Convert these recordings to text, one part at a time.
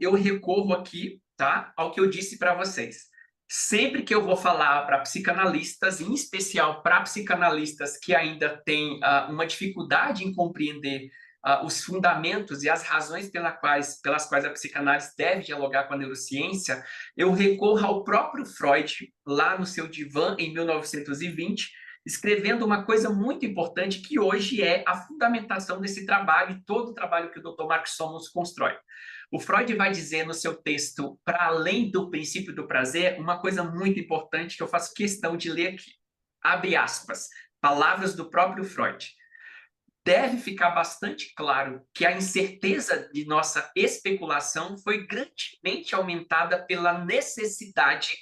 eu recorro aqui, tá, ao que eu disse para vocês. Sempre que eu vou falar para psicanalistas, em especial para psicanalistas que ainda têm uma dificuldade em compreender os fundamentos e as razões pelas quais a psicanálise deve dialogar com a neurociência, eu recorro ao próprio Freud, lá no seu divã, em 1920, escrevendo uma coisa muito importante que hoje é a fundamentação desse trabalho e todo o trabalho que o Dr. Mark Solomons constrói. O Freud vai dizer no seu texto, para além do princípio do prazer, uma coisa muito importante que eu faço questão de ler aqui. Abre aspas, palavras do próprio Freud. Deve ficar bastante claro que a incerteza de nossa especulação foi grandemente aumentada pela necessidade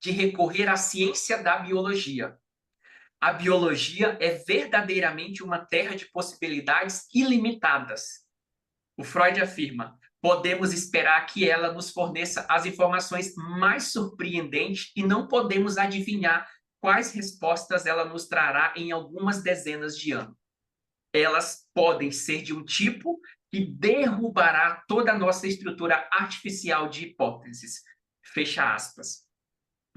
de recorrer à ciência da biologia. A biologia é verdadeiramente uma terra de possibilidades ilimitadas. O Freud afirma: podemos esperar que ela nos forneça as informações mais surpreendentes e não podemos adivinhar quais respostas ela nos trará em algumas dezenas de anos. Elas podem ser de um tipo que derrubará toda a nossa estrutura artificial de hipóteses. Fecha aspas.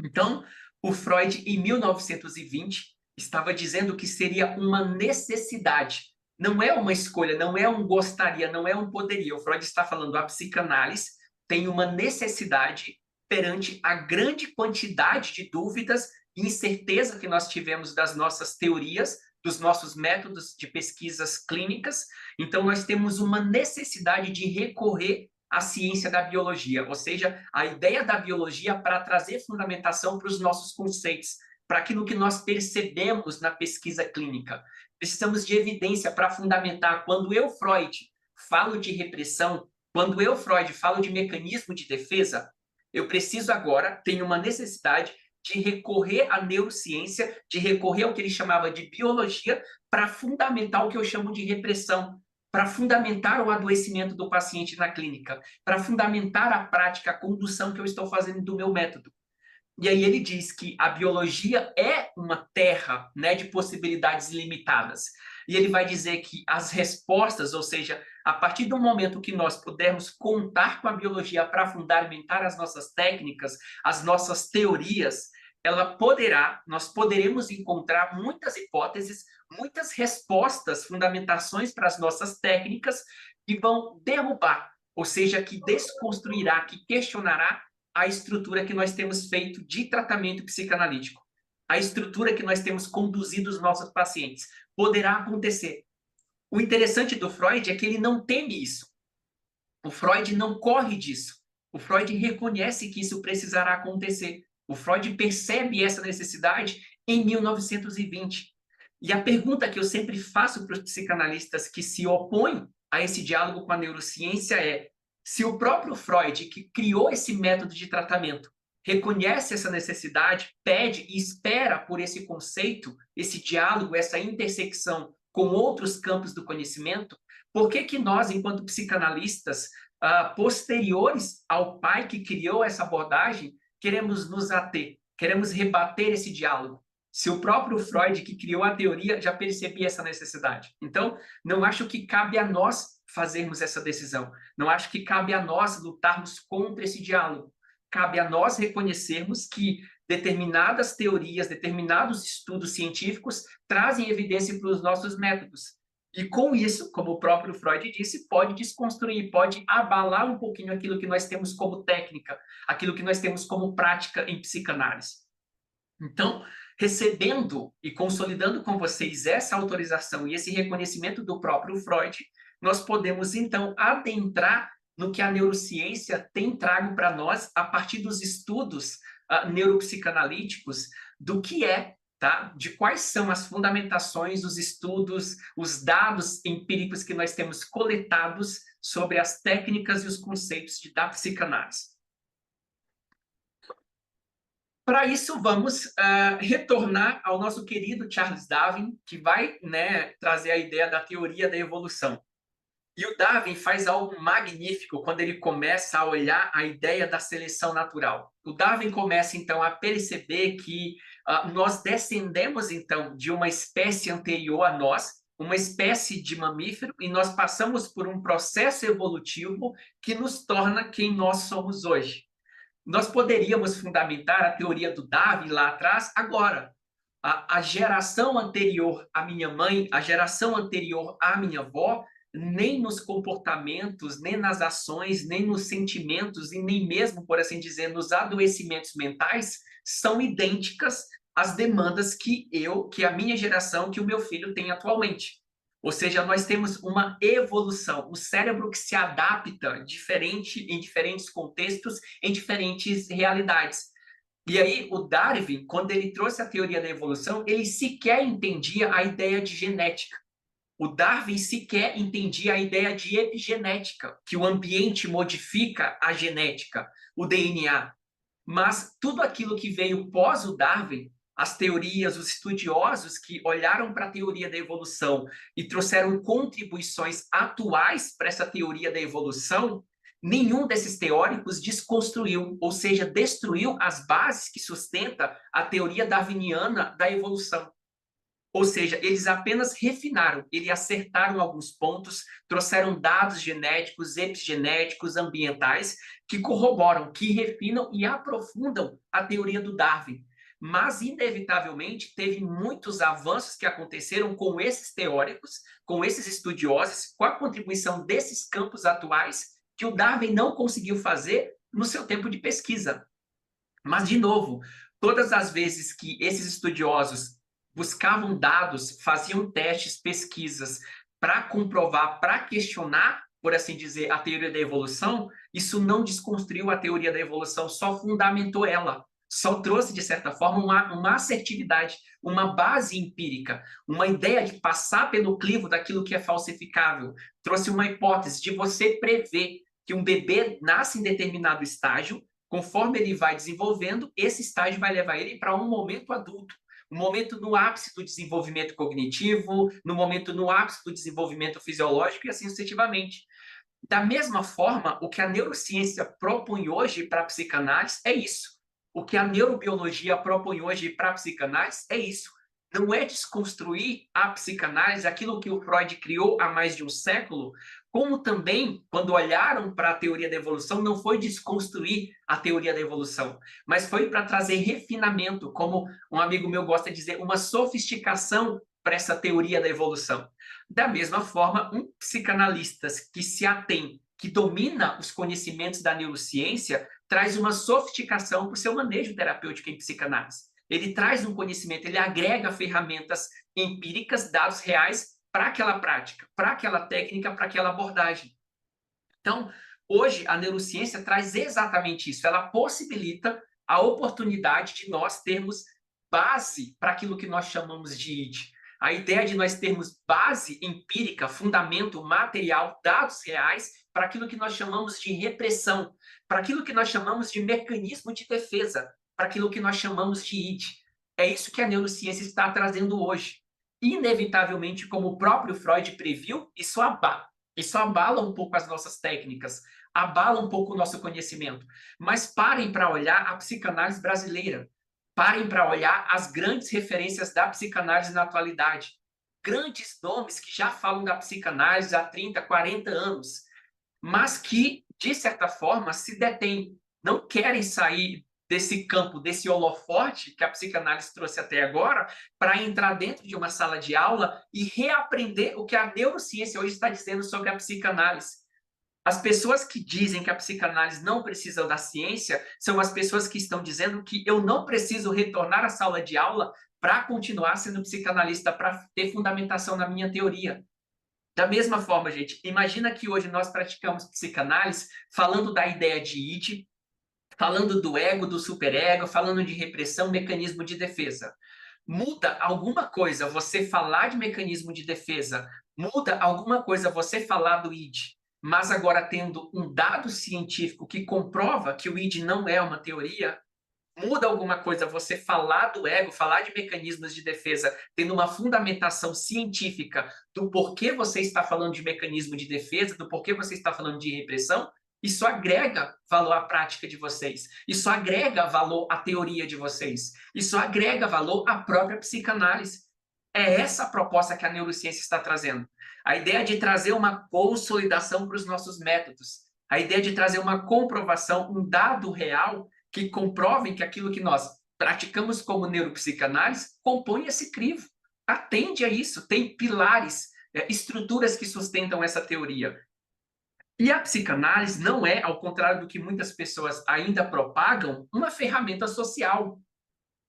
Então, o Freud, em 1920, estava dizendo que seria uma necessidade, não é uma escolha, não é um gostaria, não é um poderia. O Freud está falando a psicanálise tem uma necessidade perante a grande quantidade de dúvidas e incerteza que nós tivemos das nossas teorias, dos nossos métodos de pesquisas clínicas. Então, nós temos uma necessidade de recorrer à ciência da biologia, ou seja, a ideia da biologia para trazer fundamentação para os nossos conceitos, para aquilo que nós percebemos na pesquisa clínica. Precisamos de evidência para fundamentar. Quando eu, Freud, falo de repressão, quando eu, Freud, falo de mecanismo de defesa, eu preciso agora, tenho uma necessidade de recorrer à neurociência, de recorrer ao que ele chamava de biologia, para fundamentar o que eu chamo de repressão, para fundamentar o adoecimento do paciente na clínica, para fundamentar a prática, a condução que eu estou fazendo do meu método. E aí ele diz que a biologia é uma terra, né, de possibilidades ilimitadas. E ele vai dizer que as respostas, ou seja, a partir do momento que nós pudermos contar com a biologia para fundamentar as nossas técnicas, as nossas teorias, nós poderemos encontrar muitas hipóteses, muitas respostas, fundamentações para as nossas técnicas que vão derrubar, ou seja, que desconstruirá, que questionará a estrutura que nós temos feito de tratamento psicanalítico, a estrutura que nós temos conduzido os nossos pacientes. Poderá acontecer. O interessante do Freud é que ele não teme isso. O Freud não corre disso. O Freud reconhece que isso precisará acontecer. O Freud percebe essa necessidade em 1920. E a pergunta que eu sempre faço para os psicanalistas que se opõem a esse diálogo com a neurociência é: se o próprio Freud, que criou esse método de tratamento, reconhece essa necessidade, pede e espera por esse conceito, esse diálogo, essa intersecção com outros campos do conhecimento, por que que nós, enquanto psicanalistas, posteriores ao pai que criou essa abordagem, queremos nos ater, queremos rebater esse diálogo? Se o próprio Freud, que criou a teoria, já percebia essa necessidade. Então, não acho que cabe a nós fazermos essa decisão. Não acho que cabe a nós lutarmos contra esse diálogo. Cabe a nós reconhecermos que determinadas teorias, determinados estudos científicos trazem evidência para os nossos métodos. E com isso, como o próprio Freud disse, pode desconstruir, pode abalar um pouquinho aquilo que nós temos como técnica, aquilo que nós temos como prática em psicanálise. Então, recebendo e consolidando com vocês essa autorização e esse reconhecimento do próprio Freud, nós podemos, então, adentrar no que a neurociência tem trago para nós a partir dos estudos neuropsicanalíticos do que é, tá? De quais são as fundamentações, os estudos, os dados empíricos que nós temos coletados sobre as técnicas e os conceitos da psicanálise. Para isso, vamos retornar ao nosso querido Charles Darwin, que vai, né, trazer a ideia da teoria da evolução. E o Darwin faz algo magnífico quando ele começa a olhar a ideia da seleção natural. O Darwin começa, então, a perceber que nós descendemos, então, de uma espécie anterior a nós, uma espécie de mamífero e nós passamos por um processo evolutivo que nos torna quem nós somos hoje. Nós poderíamos fundamentar a teoria do Darwin lá atrás, agora. A geração anterior à minha mãe, a geração anterior à minha avó, nem nos comportamentos, nem nas ações, nem nos sentimentos e nem mesmo, por assim dizer, nos adoecimentos mentais, são idênticas às demandas que a minha geração, que o meu filho tem atualmente. Ou seja, nós temos uma evolução, um cérebro que se adapta diferente em diferentes contextos, em diferentes realidades. E aí, o Darwin, quando ele trouxe a teoria da evolução, ele sequer entendia a ideia de genética. O Darwin sequer entendia a ideia de epigenética, que o ambiente modifica a genética, o DNA. Mas tudo aquilo que veio pós o Darwin, as teorias, os estudiosos que olharam para a teoria da evolução e trouxeram contribuições atuais para essa teoria da evolução, nenhum desses teóricos desconstruiu, ou seja, destruiu as bases que sustenta a teoria darwiniana da evolução. Ou seja, eles apenas refinaram, eles acertaram alguns pontos, trouxeram dados genéticos, epigenéticos, ambientais, que corroboram, que refinam e aprofundam a teoria do Darwin. Mas, inevitavelmente, teve muitos avanços que aconteceram com esses teóricos, com esses estudiosos, com a contribuição desses campos atuais, que o Darwin não conseguiu fazer no seu tempo de pesquisa. Mas, de novo, todas as vezes que esses estudiosos buscavam dados, faziam testes, pesquisas para comprovar, para questionar, por assim dizer, a teoria da evolução, isso não desconstruiu a teoria da evolução, só fundamentou ela, só trouxe, de certa forma, uma assertividade, uma base empírica, uma ideia de passar pelo crivo daquilo que é falsificável, trouxe uma hipótese de você prever que um bebê nasce em determinado estágio, conforme ele vai desenvolvendo, esse estágio vai levar ele para um momento adulto, um momento no ápice do desenvolvimento cognitivo, no momento no ápice do desenvolvimento fisiológico e assim sucessivamente. Da mesma forma, o que a neurociência propõe hoje para a psicanálise é isso. O que a neurobiologia propõe hoje para a psicanálise é isso. Não é desconstruir a psicanálise, aquilo que o Freud criou há mais de um século, como também, quando olharam para a teoria da evolução, não foi desconstruir a teoria da evolução, mas foi para trazer refinamento, como um amigo meu gosta de dizer, uma sofisticação para essa teoria da evolução. Da mesma forma, um psicanalista que se atém, que domina os conhecimentos da neurociência, traz uma sofisticação para o seu manejo terapêutico em psicanálise. Ele traz um conhecimento, ele agrega ferramentas empíricas, dados reais para aquela prática, para aquela técnica, para aquela abordagem. Então, hoje, a neurociência traz exatamente isso. Ela possibilita a oportunidade de nós termos base para aquilo que nós chamamos de id. A ideia de nós termos base empírica, fundamento material, dados reais, para aquilo que nós chamamos de repressão, para aquilo que nós chamamos de mecanismo de defesa, para aquilo que nós chamamos de id. É isso que a neurociência está trazendo hoje. Inevitavelmente, como o próprio Freud previu, isso abala um pouco as nossas técnicas, abala um pouco o nosso conhecimento. Mas parem para olhar a psicanálise brasileira. Parem para olhar as grandes referências da psicanálise na atualidade. Grandes nomes que já falam da psicanálise há 30, 40 anos, mas que, de certa forma, se detêm, não querem sair desse campo, desse holofote que a psicanálise trouxe até agora, para entrar dentro de uma sala de aula e reaprender o que a neurociência hoje está dizendo sobre a psicanálise. As pessoas que dizem que a psicanálise não precisa da ciência são as pessoas que estão dizendo que eu não preciso retornar à sala de aula para continuar sendo psicanalista, para ter fundamentação na minha teoria. Da mesma forma, gente, imagina que hoje nós praticamos psicanálise falando da ideia de id, falando do ego, do superego, falando de repressão, mecanismo de defesa. Muda alguma coisa você falar de mecanismo de defesa, muda alguma coisa você falar do id, mas agora tendo um dado científico que comprova que o id não é uma teoria, muda alguma coisa você falar do ego, falar de mecanismos de defesa, tendo uma fundamentação científica do porquê você está falando de mecanismo de defesa, do porquê você está falando de repressão, isso agrega valor à prática de vocês, isso agrega valor à teoria de vocês, isso agrega valor à própria psicanálise. É essa a proposta que a neurociência está trazendo. A ideia de trazer uma consolidação para os nossos métodos. A ideia de trazer uma comprovação, um dado real que comprove que aquilo que nós praticamos como neuropsicanálise compõe esse crivo. Atende a isso, tem pilares, estruturas que sustentam essa teoria. E a psicanálise não é, ao contrário do que muitas pessoas ainda propagam, uma ferramenta social.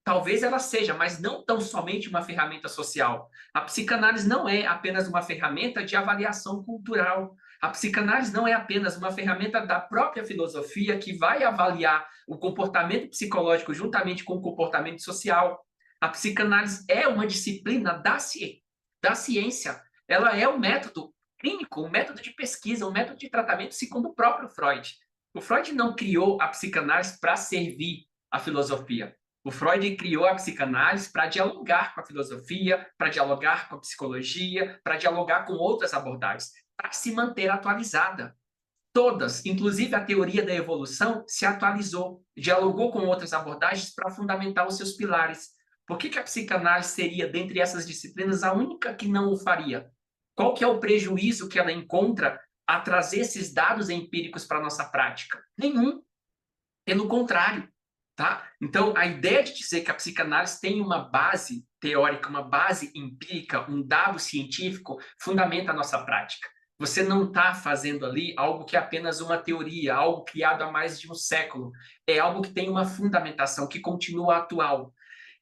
Talvez ela seja, mas não tão somente uma ferramenta social. A psicanálise não é apenas uma ferramenta de avaliação cultural. A psicanálise não é apenas uma ferramenta da própria filosofia que vai avaliar o comportamento psicológico juntamente com o comportamento social. A psicanálise é uma disciplina da ciência. Ela é um método clínico, um método de pesquisa, um método de tratamento, segundo o próprio Freud. O Freud não criou a psicanálise para servir a filosofia. O Freud criou a psicanálise para dialogar com a filosofia, para dialogar com a psicologia, para dialogar com outras abordagens, para se manter atualizada. Todas, inclusive a teoria da evolução, se atualizou, dialogou com outras abordagens para fundamentar os seus pilares. Por que a psicanálise seria, dentre essas disciplinas, a única que não o faria? Qual que é o prejuízo que ela encontra a trazer esses dados empíricos para a nossa prática? Nenhum. Pelo contrário. Tá? Então, a ideia de dizer que a psicanálise tem uma base teórica, uma base empírica, um dado científico, fundamenta a nossa prática. Você não está fazendo ali algo que é apenas uma teoria, algo criado há mais de um século. É algo que tem uma fundamentação, que continua atual.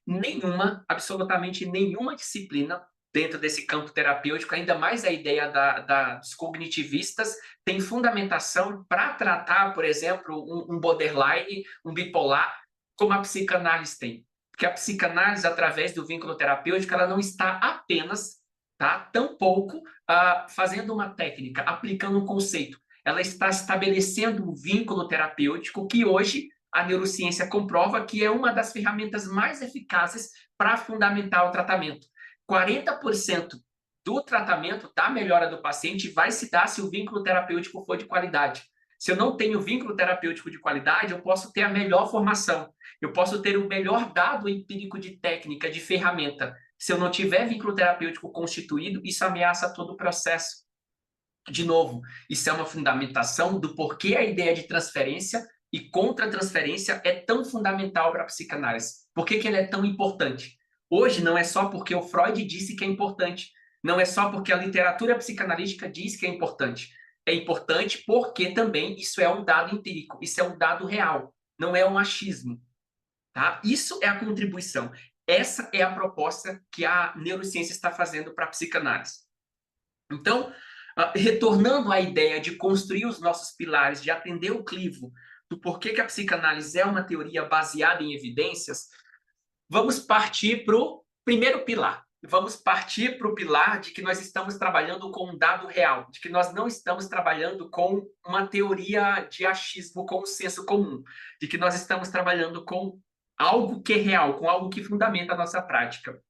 Nenhuma, absolutamente nenhuma disciplina dentro desse campo terapêutico, ainda mais a ideia dos cognitivistas, tem fundamentação para tratar, por exemplo, um borderline, um bipolar, como a psicanálise tem. Porque a psicanálise, através do vínculo terapêutico, ela não está apenas, tá, tampouco, fazendo uma técnica, aplicando um conceito. Ela está estabelecendo um vínculo terapêutico que hoje a neurociência comprova que é uma das ferramentas mais eficazes para fundamentar o tratamento. 40% do tratamento, da melhora do paciente, vai se dar se o vínculo terapêutico for de qualidade. Se eu não tenho vínculo terapêutico de qualidade, eu posso ter a melhor formação, eu posso ter o melhor dado empírico de técnica, de ferramenta. Se eu não tiver vínculo terapêutico constituído, isso ameaça todo o processo. De novo, isso é uma fundamentação do porquê a ideia de transferência e contra-transferência é tão fundamental para a psicanálise. Por que ele é tão importante? Hoje não é só porque o Freud disse que é importante, não é só porque a literatura psicanalítica diz que é importante. É importante porque também isso é um dado empírico, isso é um dado real, não é um achismo. Tá? Isso é a contribuição. Essa é a proposta que a neurociência está fazendo para a psicanálise. Então, retornando à ideia de construir os nossos pilares, de atender o clivo do porquê que a psicanálise é uma teoria baseada em evidências, vamos partir para o primeiro pilar. Vamos partir para o pilar de que nós estamos trabalhando com um dado real, de que nós não estamos trabalhando com uma teoria de achismo com o senso comum, de que nós estamos trabalhando com algo que é real, com algo que fundamenta a nossa prática.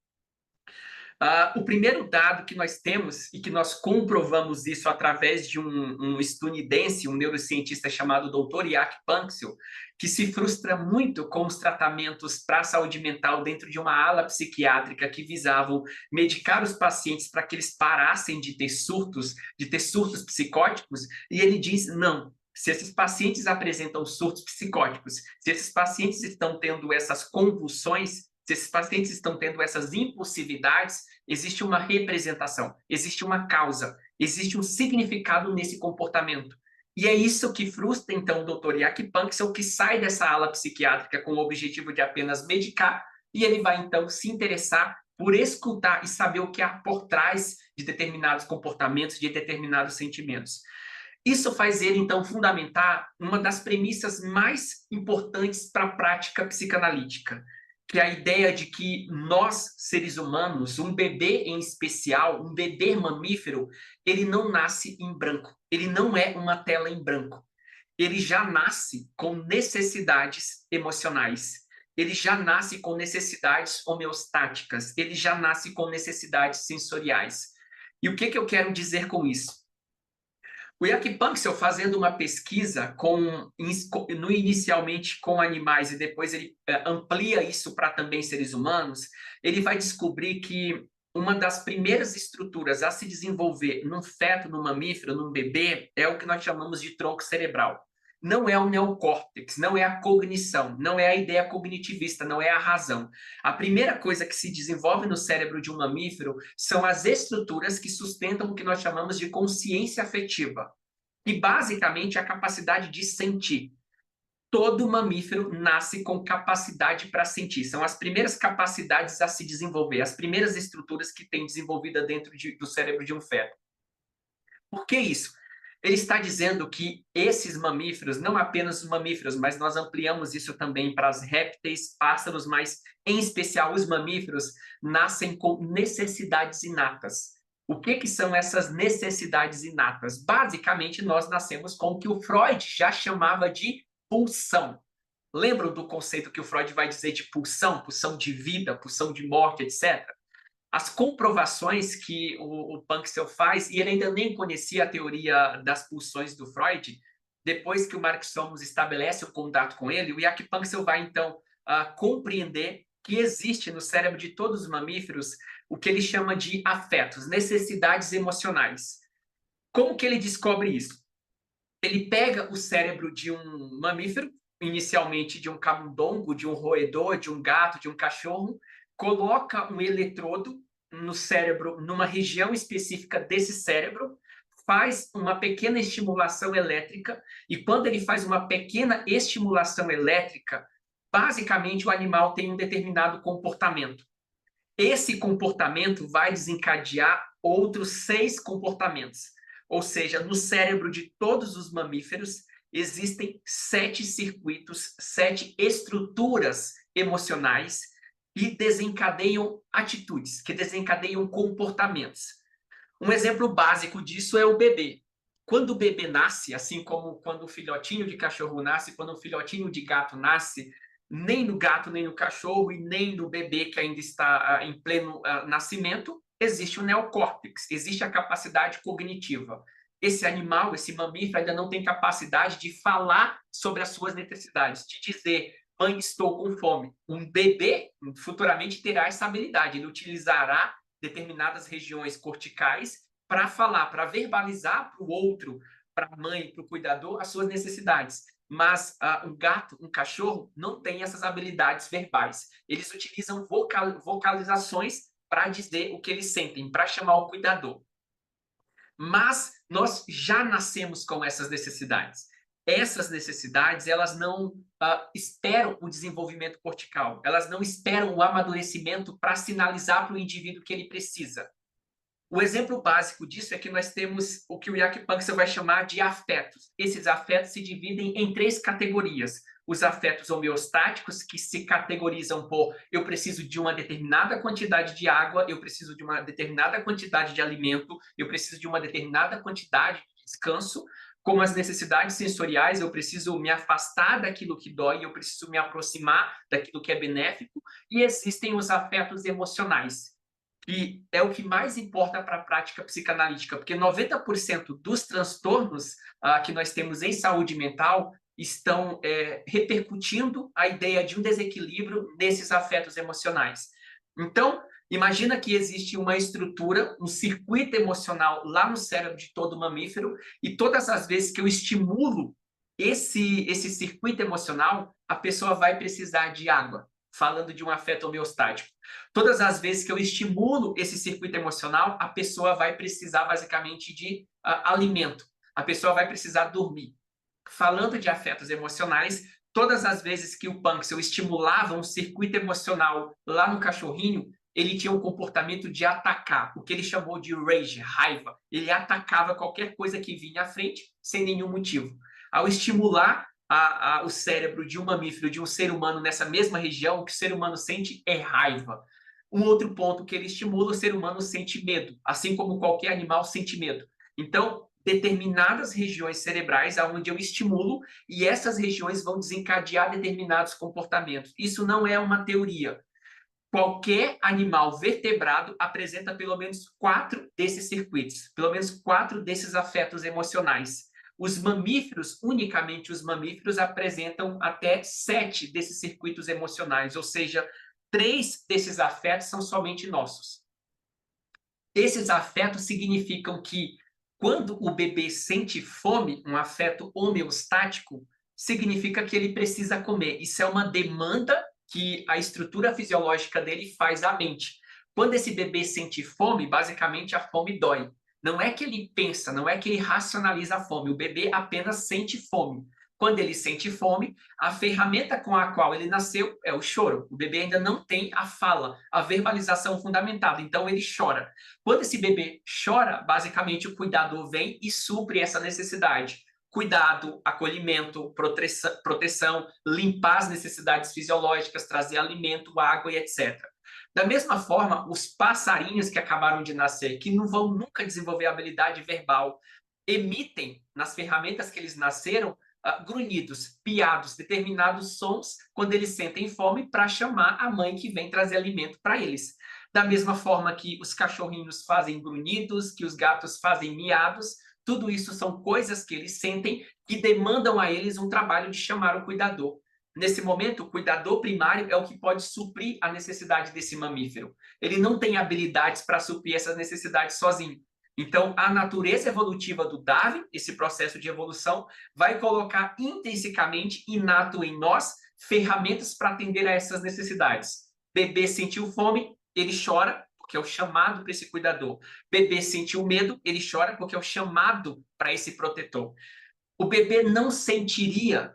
O primeiro dado que nós temos, e que nós comprovamos isso através de um estadunidense, um neurocientista chamado Dr. Jaak Panksepp, que se frustra muito com os tratamentos para a saúde mental dentro de uma ala psiquiátrica que visavam medicar os pacientes para que eles parassem de ter surtos psicóticos, e ele diz, não, se esses pacientes apresentam surtos psicóticos, se esses pacientes estão tendo essas convulsões, se esses pacientes estão tendo essas impulsividades, existe uma representação, existe uma causa, existe um significado nesse comportamento. E é isso que frustra, então, o Dr. Jaak Panksepp, que sai dessa ala psiquiátrica com o objetivo de apenas medicar, e ele vai, então, se interessar por escutar e saber o que há por trás de determinados comportamentos, de determinados sentimentos. Isso faz ele, então, fundamentar uma das premissas mais importantes para a prática psicanalítica, que é a ideia de que nós, seres humanos, um bebê em especial, um bebê mamífero, ele não nasce em branco, ele não é uma tela em branco. Ele já nasce com necessidades emocionais, ele já nasce com necessidades homeostáticas, ele já nasce com necessidades sensoriais. E o que eu quero dizer com isso? O Jaak Panksepp, fazendo uma pesquisa inicialmente com animais e depois ele amplia isso para também seres humanos, ele vai descobrir que uma das primeiras estruturas a se desenvolver num feto, num mamífero, num bebê, é o que nós chamamos de tronco cerebral. Não é o neocórtex, não é a cognição, não é a ideia cognitivista, não é a razão. A primeira coisa que se desenvolve no cérebro de um mamífero são as estruturas que sustentam o que nós chamamos de consciência afetiva, que basicamente é a capacidade de sentir. Todo mamífero nasce com capacidade para sentir. São as primeiras capacidades a se desenvolver, as primeiras estruturas que tem desenvolvida dentro do cérebro de um feto. Por que isso? Ele está dizendo que esses mamíferos, não apenas os mamíferos, mas nós ampliamos isso também para os répteis, pássaros, mas em especial os mamíferos, nascem com necessidades inatas. O que são essas necessidades inatas? Basicamente, nós nascemos com o que o Freud já chamava de pulsão. Lembram do conceito que o Freud vai dizer de pulsão, pulsão de vida, pulsão de morte, etc.? As comprovações que o Punxsutaw faz, e ele ainda nem conhecia a teoria das pulsões do Freud, depois que o Mark Solms estabelece o contato com ele, o Jack Punxsutaw vai, então, compreender que existe no cérebro de todos os mamíferos o que ele chama de afetos, necessidades emocionais. Como que ele descobre isso? Ele pega o cérebro de um mamífero, inicialmente de um camundongo, de um roedor, de um gato, de um cachorro, coloca um eletrodo no cérebro, numa região específica desse cérebro, faz uma pequena estimulação elétrica, e quando ele faz uma pequena estimulação elétrica, basicamente o animal tem um determinado comportamento. Esse comportamento vai desencadear outros 6 comportamentos. Ou seja, no cérebro de todos os mamíferos existem 7 circuitos, 7 estruturas emocionais que desencadeiam atitudes, que desencadeiam comportamentos. Um exemplo básico disso é o bebê. Quando o bebê nasce, assim como quando o filhotinho de cachorro nasce, quando o filhotinho de gato nasce, nem no gato, nem no cachorro e nem no bebê que ainda está em pleno nascimento, existe o neocórtex, existe a capacidade cognitiva. Esse animal, esse mamífero ainda não tem capacidade de falar sobre as suas necessidades, de dizer, mãe, estou com fome. Um bebê futuramente terá essa habilidade, ele utilizará determinadas regiões corticais para falar, para verbalizar para o outro, para a mãe, para o cuidador, as suas necessidades. Mas um gato, um cachorro, não tem essas habilidades verbais. Eles utilizam vocalizações para dizer o que eles sentem, para chamar o cuidador. Mas nós já nascemos com essas necessidades. Essas necessidades, elas não esperam o desenvolvimento cortical, elas não esperam o amadurecimento para sinalizar para o indivíduo que ele precisa. O exemplo básico disso é que nós temos o que o Jack Punxsutaw vai chamar de afetos. Esses afetos se dividem em 3 categorias. Os afetos homeostáticos, que se categorizam por eu preciso de uma determinada quantidade de água, eu preciso de uma determinada quantidade de alimento, eu preciso de uma determinada quantidade de descanso. Como as necessidades sensoriais, eu preciso me afastar daquilo que dói, eu preciso me aproximar daquilo que é benéfico. E existem os afetos emocionais, que é o que mais importa para a prática psicanalítica, porque 90% dos transtornos que nós temos em saúde mental estão repercutindo a ideia de um desequilíbrio nesses afetos emocionais. Então, imagina que existe uma estrutura, um circuito emocional lá no cérebro de todo mamífero, e todas as vezes que eu estimulo esse circuito emocional, a pessoa vai precisar de água, falando de um afeto homeostático. Todas as vezes que eu estimulo esse circuito emocional, a pessoa vai precisar basicamente de alimento. A pessoa vai precisar dormir. Falando de afetos emocionais, todas as vezes que o Punxsutaw estimulava um circuito emocional lá no cachorrinho, ele tinha um comportamento de atacar, o que ele chamou de rage, raiva. Ele atacava qualquer coisa que vinha à frente sem nenhum motivo. Ao estimular o cérebro de um mamífero, de um ser humano nessa mesma região, o que o ser humano sente é raiva. Um outro ponto que ele estimula, o ser humano sente medo, assim como qualquer animal sente medo. Então, determinadas regiões cerebrais aonde eu estimulo e essas regiões vão desencadear determinados comportamentos. Isso não é uma teoria. Qualquer animal vertebrado apresenta pelo menos 4 desses circuitos, pelo menos 4 desses afetos emocionais. Os mamíferos, unicamente os mamíferos, apresentam até 7 desses circuitos emocionais, ou seja, 3 desses afetos são somente nossos. Esses afetos significam que quando o bebê sente fome, um afeto homeostático, significa que ele precisa comer. Isso é uma demanda que a estrutura fisiológica dele faz à mente. Quando esse bebê sente fome, basicamente a fome dói. Não é que ele pensa, não é que ele racionaliza a fome, o bebê apenas sente fome. Quando ele sente fome, a ferramenta com a qual ele nasceu é o choro. O bebê ainda não tem a fala, a verbalização fundamentada, então ele chora. Quando esse bebê chora, basicamente o cuidador vem e supre essa necessidade. Cuidado, acolhimento, proteção, limpar as necessidades fisiológicas, trazer alimento, água e etc. Da mesma forma, os passarinhos que acabaram de nascer, que não vão nunca desenvolver habilidade verbal, emitem nas ferramentas que eles nasceram grunhidos, piados, determinados sons quando eles sentem fome para chamar a mãe que vem trazer alimento para eles. Da mesma forma que os cachorrinhos fazem grunhidos, que os gatos fazem miados, tudo isso são coisas que eles sentem que demandam a eles um trabalho de chamar o cuidador. Nesse momento, o cuidador primário é o que pode suprir a necessidade desse mamífero. Ele não tem habilidades para suprir essas necessidades sozinho. Então, a natureza evolutiva do Darwin, esse processo de evolução, vai colocar intrinsecamente, inato em nós, ferramentas para atender a essas necessidades. Bebê sentiu fome, ele chora, porque é o chamado para esse cuidador. Bebê sentiu medo, ele chora, porque é o chamado para esse protetor. O bebê não sentiria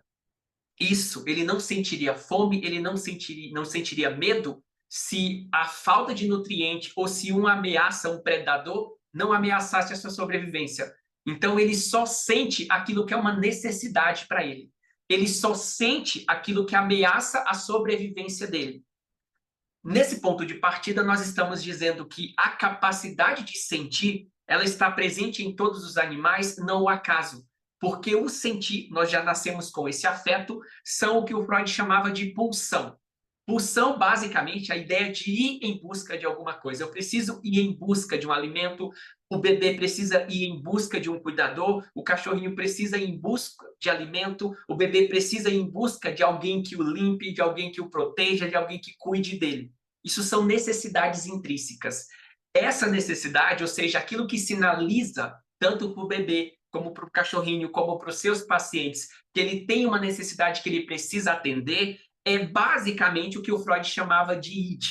isso, ele não sentiria fome, ele não sentiria medo se a falta de nutriente ou se uma ameaça, um predador, não ameaçasse a sua sobrevivência. Então, ele só sente aquilo que é uma necessidade para ele. Ele só sente aquilo que ameaça a sobrevivência dele. Nesse ponto de partida, nós estamos dizendo que a capacidade de sentir, ela está presente em todos os animais, não o acaso. Porque o sentir, nós já nascemos com esse afeto, são o que o Freud chamava de pulsão. Pulsão, basicamente, é a ideia de ir em busca de alguma coisa. Eu preciso ir em busca de um alimento, o bebê precisa ir em busca de um cuidador, o cachorrinho precisa ir em busca de alimento, o bebê precisa ir em busca de alguém que o limpe, de alguém que o proteja, de alguém que cuide dele. Isso são necessidades intrínsecas. Essa necessidade, ou seja, aquilo que sinaliza tanto para o bebê, como para o cachorrinho, como para os seus pacientes, que ele tem uma necessidade que ele precisa atender, é basicamente o que o Freud chamava de id.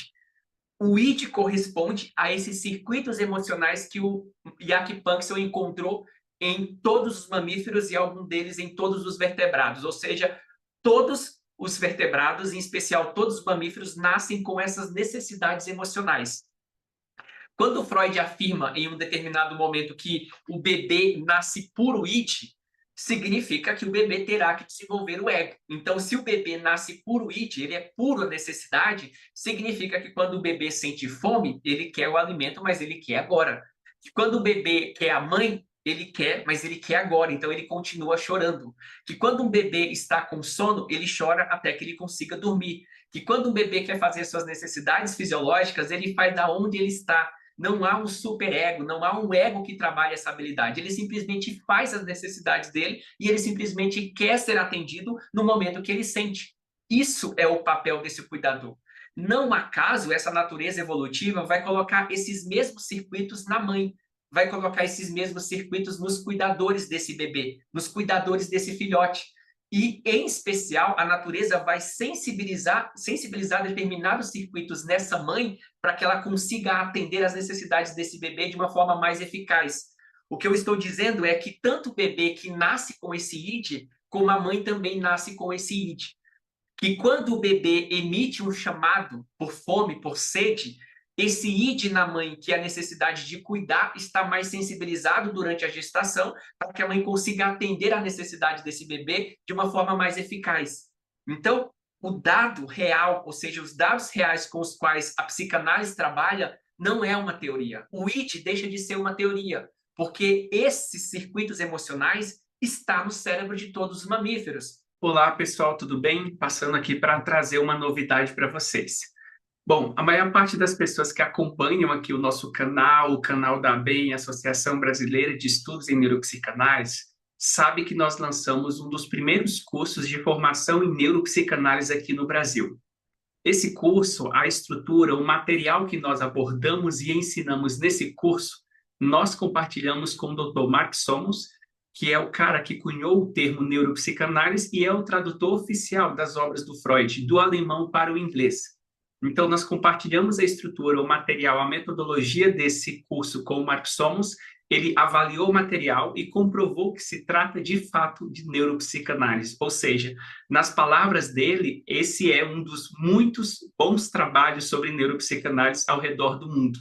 O id corresponde a esses circuitos emocionais que o Jack Panksepp encontrou em todos os mamíferos e algum deles em todos os vertebrados, ou seja, todos os vertebrados, em especial todos os mamíferos, nascem com essas necessidades emocionais. Quando Freud afirma em um determinado momento que o bebê nasce puro id, significa que o bebê terá que desenvolver o ego. Então, se o bebê nasce puro id, ele é pura necessidade, significa que quando o bebê sente fome, ele quer o alimento, mas ele quer agora. Que quando o bebê quer a mãe, ele quer, mas ele quer agora, então ele continua chorando. Que quando um bebê está com sono, ele chora até que ele consiga dormir. Que quando um bebê quer fazer suas necessidades fisiológicas, ele faz da onde ele está. Não há um superego, não há um ego que trabalhe essa habilidade. Ele simplesmente faz as necessidades dele e ele simplesmente quer ser atendido no momento que ele sente. Isso é o papel desse cuidador. Não acaso essa natureza evolutiva vai colocar esses mesmos circuitos na mãe, vai colocar esses mesmos circuitos nos cuidadores desse bebê, nos cuidadores desse filhote. E, em especial, a natureza vai sensibilizar determinados circuitos nessa mãe para que ela consiga atender às necessidades desse bebê de uma forma mais eficaz. O que eu estou dizendo é que tanto o bebê que nasce com esse id, como a mãe também nasce com esse id. Que quando o bebê emite um chamado por fome, por sede, esse id na mãe, que é a necessidade de cuidar, está mais sensibilizado durante a gestação para que a mãe consiga atender à necessidade desse bebê de uma forma mais eficaz. Então, o dado real, ou seja, os dados reais com os quais a psicanálise trabalha, não é uma teoria. O id deixa de ser uma teoria, porque esses circuitos emocionais estão no cérebro de todos os mamíferos. Olá, pessoal, tudo bem? Passando aqui para trazer uma novidade para vocês. Bom, a maior parte das pessoas que acompanham aqui o nosso canal, o canal da ABEM, Associação Brasileira de Estudos em Neuropsicanálise, sabe que nós lançamos um dos primeiros cursos de formação em neuropsicanálise aqui no Brasil. Esse curso, a estrutura, o material que nós abordamos e ensinamos nesse curso, nós compartilhamos com o Dr. Mark Somos, que é o cara que cunhou o termo neuropsicanálise e é o tradutor oficial das obras do Freud, do alemão para o inglês. Então, nós compartilhamos a estrutura, o material, a metodologia desse curso com o Mark Somos. Ele avaliou o material e comprovou que se trata de fato de neuropsicanálise, ou seja, nas palavras dele, esse é um dos muitos bons trabalhos sobre neuropsicanálise ao redor do mundo.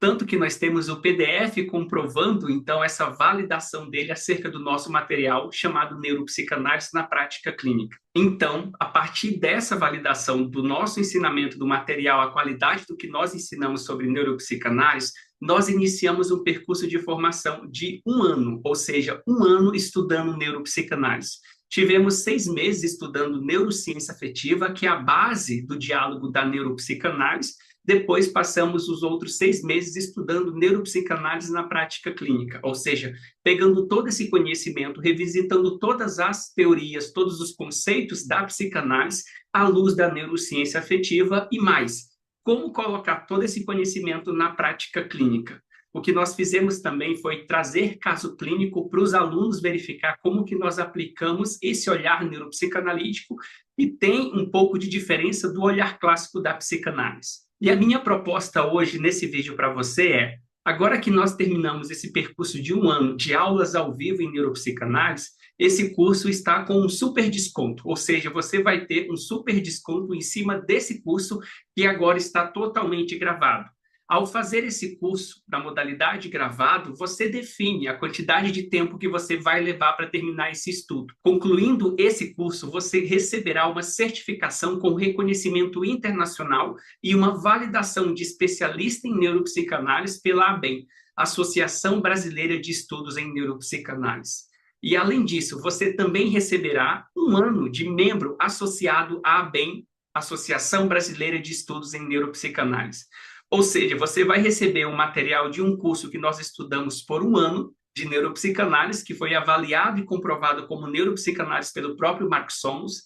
Tanto que nós temos o PDF comprovando, então, essa validação dele acerca do nosso material chamado Neuropsicanálise na Prática Clínica. Então, a partir dessa validação do nosso ensinamento do material, a qualidade do que nós ensinamos sobre neuropsicanálise, nós iniciamos um percurso de formação de 1 ano, ou seja, 1 ano estudando neuropsicanálise. Tivemos 6 meses estudando neurociência afetiva, que é a base do diálogo da neuropsicanálise. Depois passamos os outros 6 meses estudando neuropsicanálise na prática clínica, ou seja, pegando todo esse conhecimento, revisitando todas as teorias, todos os conceitos da psicanálise à luz da neurociência afetiva e mais, como colocar todo esse conhecimento na prática clínica. O que nós fizemos também foi trazer caso clínico para os alunos verificar como que nós aplicamos esse olhar neuropsicanalítico e tem um pouco de diferença do olhar clássico da psicanálise. E a minha proposta hoje nesse vídeo para você é, agora que nós terminamos esse percurso de 1 ano de aulas ao vivo em neuropsicanálise, esse curso está com um super desconto, ou seja, você vai ter um super desconto em cima desse curso que agora está totalmente gravado. Ao fazer esse curso da modalidade gravado, você define a quantidade de tempo que você vai levar para terminar esse estudo. Concluindo esse curso, você receberá uma certificação com reconhecimento internacional e uma validação de especialista em neuropsicanálise pela ABEM, Associação Brasileira de Estudos em Neuropsicanálise. E, além disso, você também receberá 1 ano de membro associado à ABEM, Associação Brasileira de Estudos em Neuropsicanálise. Ou seja, você vai receber um material de um curso que nós estudamos por 1 ano, de neuropsicanálise, que foi avaliado e comprovado como neuropsicanálise pelo próprio Mark Somos.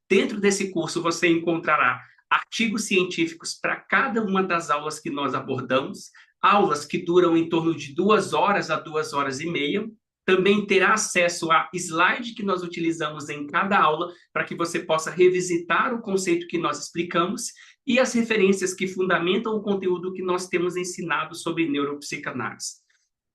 Dentro desse curso, você encontrará artigos científicos para cada uma das aulas que nós abordamos, aulas que duram em torno de 2 horas a 2 horas e meia. Também terá acesso a slide que nós utilizamos em cada aula para que você possa revisitar o conceito que nós explicamos e as referências que fundamentam o conteúdo que nós temos ensinado sobre neuropsicanálise.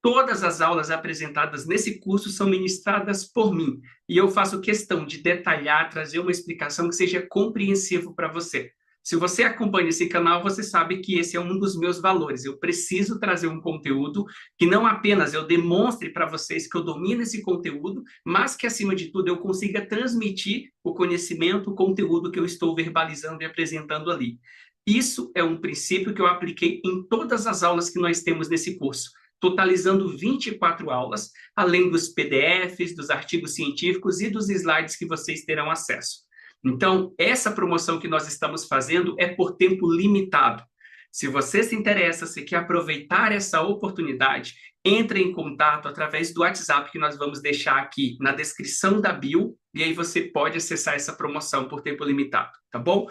Todas as aulas apresentadas nesse curso são ministradas por mim e eu faço questão de detalhar, trazer uma explicação que seja compreensível para você. Se você acompanha esse canal, você sabe que esse é um dos meus valores. Eu preciso trazer um conteúdo que não apenas eu demonstre para vocês que eu domino esse conteúdo, mas que, acima de tudo, eu consiga transmitir o conhecimento, o conteúdo que eu estou verbalizando e apresentando ali. Isso é um princípio que eu apliquei em todas as aulas que nós temos nesse curso, totalizando 24 aulas, além dos PDFs, dos artigos científicos e dos slides que vocês terão acesso. Então, essa promoção que nós estamos fazendo é por tempo limitado. Se você se interessa, se quer aproveitar essa oportunidade, entre em contato através do WhatsApp que nós vamos deixar aqui na descrição da bio, e aí você pode acessar essa promoção por tempo limitado, tá bom?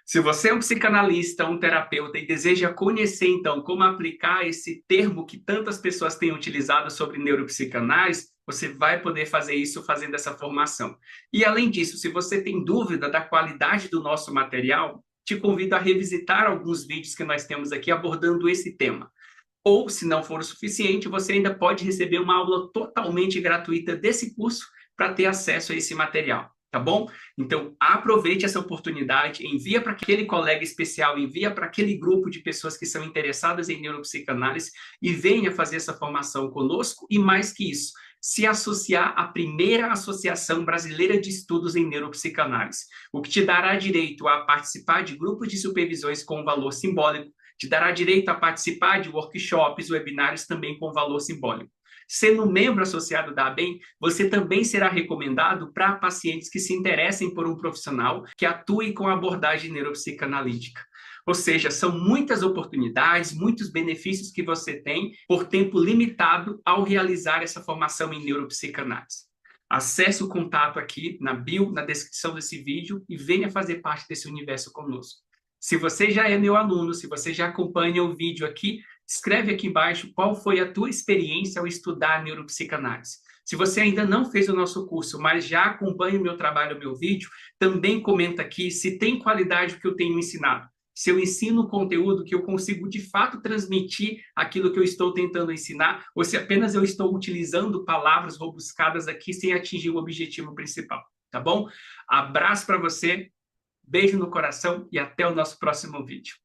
Se você é um psicanalista, um terapeuta e deseja conhecer, então, como aplicar esse termo que tantas pessoas têm utilizado sobre neuropsicanálise, você vai poder fazer isso fazendo essa formação. E, além disso, se você tem dúvida da qualidade do nosso material, te convido a revisitar alguns vídeos que nós temos aqui abordando esse tema. Ou, se não for o suficiente, você ainda pode receber uma aula totalmente gratuita desse curso para ter acesso a esse material. Tá bom? Então, aproveite essa oportunidade, envia para aquele colega especial, envia para aquele grupo de pessoas que são interessadas em neuropsicanálise e venha fazer essa formação conosco e, mais que isso, se associar à primeira Associação Brasileira de Estudos em Neuropsicanálise, o que te dará direito a participar de grupos de supervisões com valor simbólico, te dará direito a participar de workshops, webinários também com valor simbólico. Sendo membro associado da ABEM, você também será recomendado para pacientes que se interessem por um profissional que atue com abordagem neuropsicanalítica. Ou seja, são muitas oportunidades, muitos benefícios que você tem por tempo limitado ao realizar essa formação em neuropsicanálise. Acesse o contato aqui na bio, na descrição desse vídeo e venha fazer parte desse universo conosco. Se você já é meu aluno, se você já acompanha o vídeo aqui, escreve aqui embaixo qual foi a tua experiência ao estudar neuropsicanálise. Se você ainda não fez o nosso curso, mas já acompanha o meu trabalho, o meu vídeo, também comenta aqui se tem qualidade o que eu tenho ensinado. Se eu ensino conteúdo que eu consigo de fato transmitir aquilo que eu estou tentando ensinar, ou se apenas eu estou utilizando palavras rebuscadas aqui sem atingir o objetivo principal, tá bom? Abraço para você, beijo no coração e até o nosso próximo vídeo.